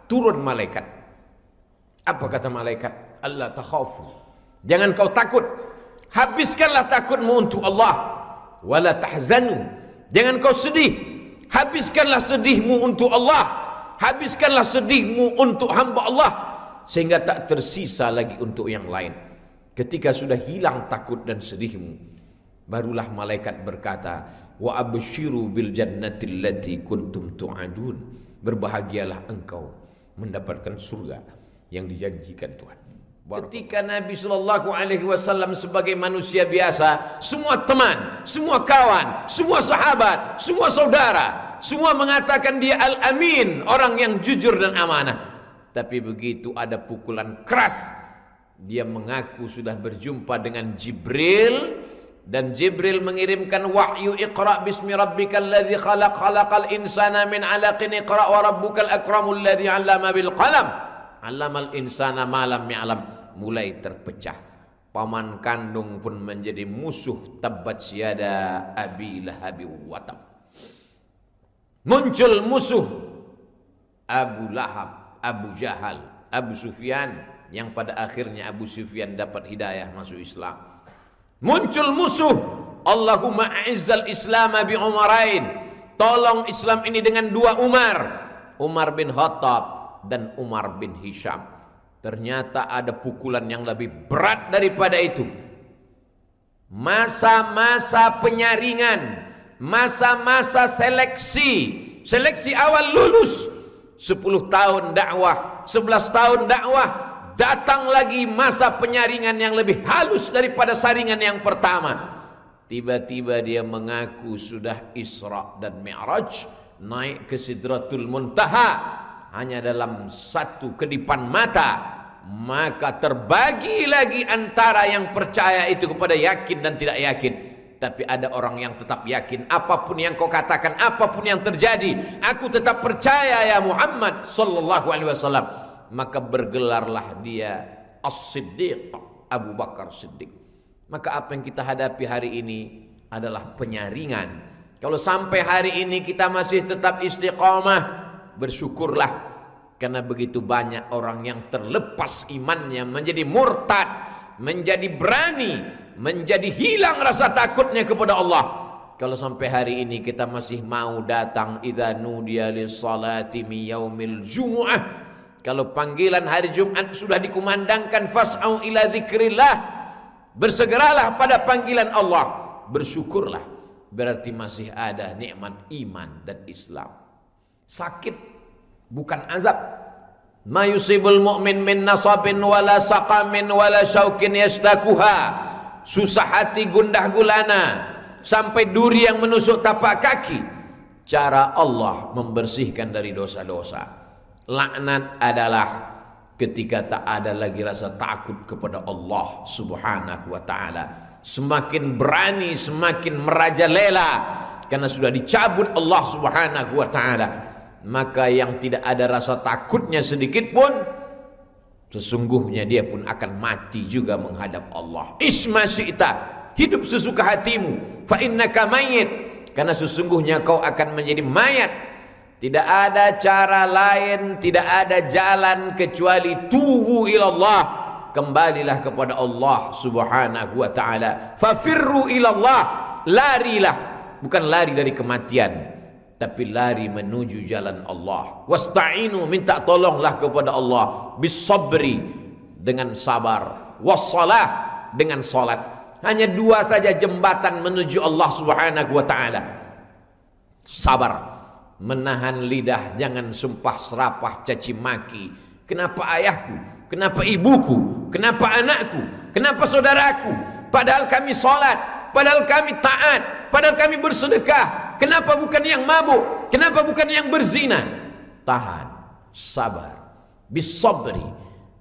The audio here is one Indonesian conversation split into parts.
turun malaikat. Apa kata malaikat? Allah takhafu. Jangan kau takut. Habiskanlah takutmu untuk Allah. Wala tahzanu. Jangan kau sedih. Habiskanlah sedihmu untuk Allah. Habiskanlah sedihmu untuk hamba Allah. Sehingga tak tersisa lagi untuk yang lain. Ketika sudah hilang takut dan sedihmu, barulah malaikat berkata, wa abshiru bil jannati allati kuntum tu'adun. Berbahagialah engkau mendapatkan surga yang dijanjikan Tuhan. Ketika Nabi SAW sebagai manusia biasa, semua teman, semua kawan, semua sahabat, semua saudara, semua mengatakan dia Al-Amin, orang yang jujur dan amanah. Tapi begitu ada pukulan keras, dia mengaku sudah berjumpa dengan Jibril, dan Jibril mengirimkan wahyu, Iqra bismi rabbikal ladzi khalaq, khalaqal insana min 'alaqin, Iqra wa rabbukal akramul ladzi 'allama bil qalam, 'allamal insana ma lam ya'lam. Mulai terpecah. Paman kandung pun menjadi musuh. Tabbat syada abi lahabi wa tab. Muncul musuh Abu Lahab, Abu Jahal, Abu Sufyan, yang pada akhirnya Abu Sufyan dapat hidayah masuk Islam. Muncul musuh, Allahumma a'izzal Islam bi Umarain. Tolong Islam ini dengan dua Umar, Umar bin Khattab dan Umar bin Hisham. Ternyata ada pukulan yang lebih berat daripada itu. Masa-masa penyaringan, masa-masa seleksi awal lulus. 10 tahun dakwah, 11 tahun dakwah, datang lagi masa penyaringan yang lebih halus daripada saringan yang pertama. Tiba-tiba dia mengaku sudah Isra dan Mi'raj, naik ke Sidratul Muntaha. Hanya dalam satu kedipan mata, maka terbagi lagi antara yang percaya itu kepada yakin dan tidak yakin. Tapi ada orang yang tetap yakin, apapun yang kau katakan, apapun yang terjadi, aku tetap percaya ya Muhammad sallallahu alaihi wasallam. Maka bergelarlah dia As-Siddiq, Abu Bakar Siddiq. Maka apa yang kita hadapi hari ini adalah penyaringan. Kalau sampai hari ini kita masih tetap istiqamah, bersyukurlah, karena begitu banyak orang yang terlepas imannya, menjadi murtad, menjadi berani, menjadi hilang rasa takutnya kepada Allah. Kalau sampai hari ini kita masih mau datang, idza nudiya lis-salati mi yaumil jumu'ah, kalau panggilan hari Jumat sudah dikumandangkan, fas'au ila dzikrillah, bersegeralah pada panggilan Allah, bersyukurlah, berarti masih ada nikmat iman dan Islam. Sakit bukan azab. Ma yusibul mu'min min nasabin wala saqamin wala syaukin yastakuha. Susah hati, gundah gulana, sampai duri yang menusuk tapak kaki. Cara Allah membersihkan dari dosa-dosa. Laknat adalah ketika tak ada lagi rasa takut kepada Allah subhanahu wa ta'ala. Semakin berani, semakin merajalela, karena sudah dicabut Allah subhanahu wa ta'ala. Maka yang tidak ada rasa takutnya sedikit pun, sesungguhnya dia pun akan mati juga menghadap Allah. Isma syi'ta, hidup sesuka hatimu, fa innaka mayyit, karena sesungguhnya kau akan menjadi mayat. Tidak ada cara lain, tidak ada jalan kecuali tubu ilallah, kembalilah kepada Allah subhanahu wa ta'ala. Fafirru ilallah, larilah, bukan lari dari kematian, tapi lari menuju jalan Allah. Wasta'inu, minta tolonglah kepada Allah, bisabri, dengan sabar, wassalah, dengan salat. Hanya dua saja jembatan menuju Allah subhanahu wa ta'ala. Sabar, menahan lidah, jangan sumpah serapah caci maki. Kenapa ayahku? Kenapa ibuku? Kenapa anakku? Kenapa saudaraku? Padahal kami salat, padahal kami taat, padahal kami bersedekah. Kenapa bukan yang mabuk? Kenapa bukan yang berzina? Tahan, sabar, bisabri.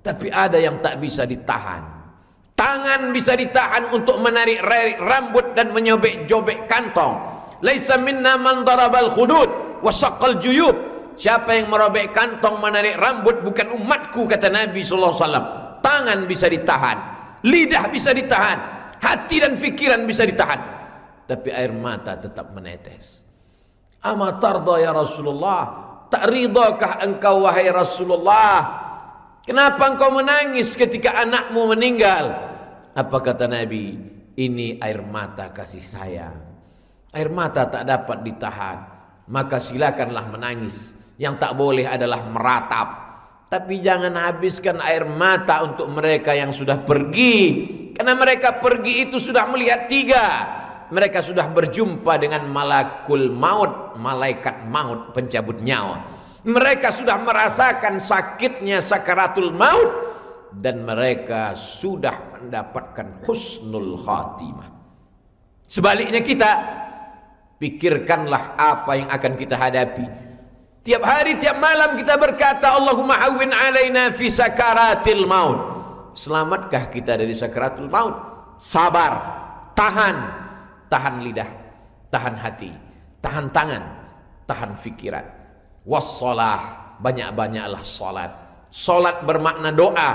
Tapi ada yang tak bisa ditahan. Tangan bisa ditahan untuk menarik rambut dan menyobek-jobek kantong. Laisa minna man darabal khudud wa saqqal juyub. Siapa yang merobek kantong, menarik rambut, bukan umatku, kata Nabi sallallahu alaihi wasallam. Tangan bisa ditahan, lidah bisa ditahan, hati dan pikiran bisa ditahan, tapi air mata tetap menetes. Ama tarda ya Rasulullah Tak ridakah engkau wahai Rasulullah? Kenapa engkau menangis ketika anakmu meninggal? Apa kata Nabi? Ini air mata kasih sayang. Air mata tak dapat ditahan, maka silakanlah menangis. Yang tak boleh adalah meratap. Tapi jangan habiskan air mata untuk mereka yang sudah pergi. Karena mereka pergi itu sudah melihat 3. Mereka sudah berjumpa dengan malakul maut, malaikat maut pencabut nyawa. Mereka sudah merasakan sakitnya sakaratul maut, dan mereka sudah mendapatkan husnul khatimah. Sebaliknya kita, pikirkanlah apa yang akan kita hadapi. Tiap hari, tiap malam kita berkata, Allahumma awwin alaina fi sakaratil maut. Selamatkah kita dari sakaratul maut? Sabar, tahan. Tahan lidah, tahan hati, tahan tangan, tahan fikiran. Wassalah, banyak-banyaklah salat. Salat bermakna doa,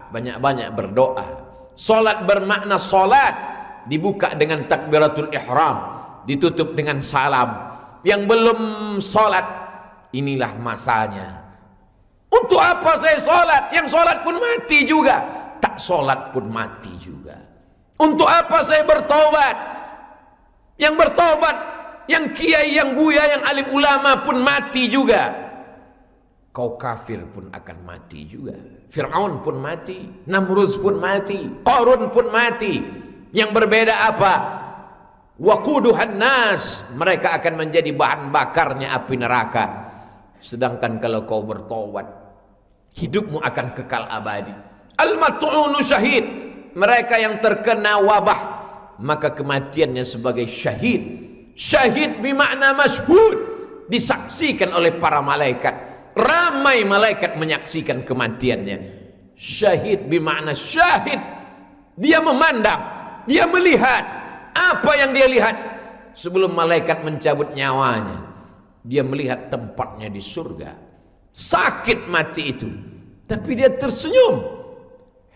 banyak-banyak berdoa. Salat bermakna salat, dibuka dengan takbiratul ihram, ditutup dengan salam. Yang belum salat, inilah masanya. Untuk apa saya salat? Yang salat pun mati juga. Tak salat pun mati juga. Untuk apa saya bertobat? Yang bertobat, yang kiai, yang buya, yang alim ulama pun mati juga. Kau kafir pun akan mati juga. Fir'aun pun mati, Namruz pun mati, Qarun pun mati. Yang berbeda apa? Waquduhan nas, mereka akan menjadi bahan bakarnya api neraka. Sedangkan kalau kau bertobat, hidupmu akan kekal abadi. Al-mat'unu syahid, mereka yang terkena wabah, maka kematiannya sebagai syahid. Syahid bermakna masyhud, disaksikan oleh para malaikat. Ramai malaikat menyaksikan kematiannya. Syahid bermakna syahid, dia memandang, dia melihat. Apa yang dia lihat? Sebelum malaikat mencabut nyawanya, dia melihat tempatnya di surga. Sakit mati itu, tapi dia tersenyum.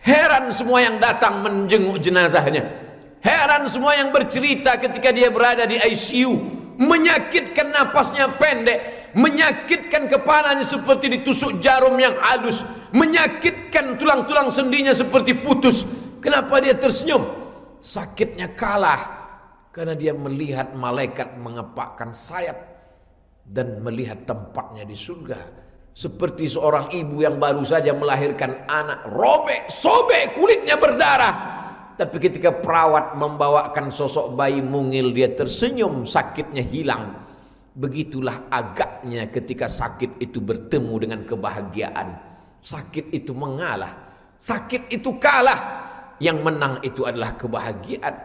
Heran semua yang datang menjenguk jenazahnya. Heran semua yang bercerita ketika dia berada di ICU. Menyakitkan napasnya pendek, menyakitkan kepalanya seperti ditusuk jarum yang halus, menyakitkan tulang-tulang sendinya seperti putus. Kenapa dia tersenyum? Sakitnya kalah karena dia melihat malaikat mengepakkan sayap dan melihat tempatnya di surga. Seperti seorang ibu yang baru saja melahirkan anak, robek, sobek, kulitnya berdarah. Tapi ketika perawat membawakan sosok bayi mungil, dia tersenyum, sakitnya hilang. Begitulah agaknya ketika sakit itu bertemu dengan kebahagiaan. Sakit itu mengalah, sakit itu kalah. Yang menang itu adalah kebahagiaan.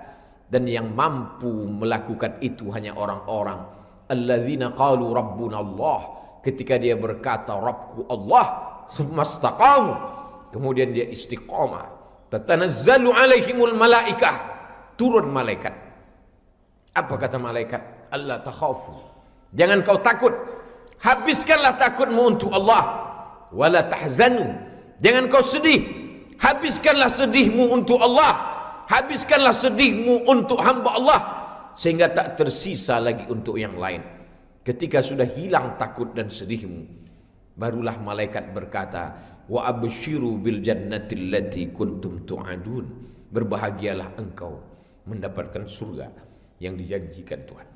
Dan yang mampu melakukan itu hanya orang-orang alladzina qalu rabbuna Allah. Ketika dia berkata Rabbku Allah, sumastaqamu, kemudian dia istiqamah. Tatanazzalu alaihimul malaikah, turun malaikat. Apa kata malaikat? Allah takhafu, jangan kau takut. Habiskanlah takutmu untuk Allah. Wala tahzanu, jangan kau sedih. Habiskanlah sedihmu untuk Allah. Habiskanlah sedihmu untuk hamba Allah, sehingga tak tersisa lagi untuk yang lain. Ketika sudah hilang takut dan sedihmu, barulah malaikat berkata, wa abshiru bil jannati allati kuntum tu'adun, berbahagialah engkau mendapatkan surga yang dijanjikan Tuhan.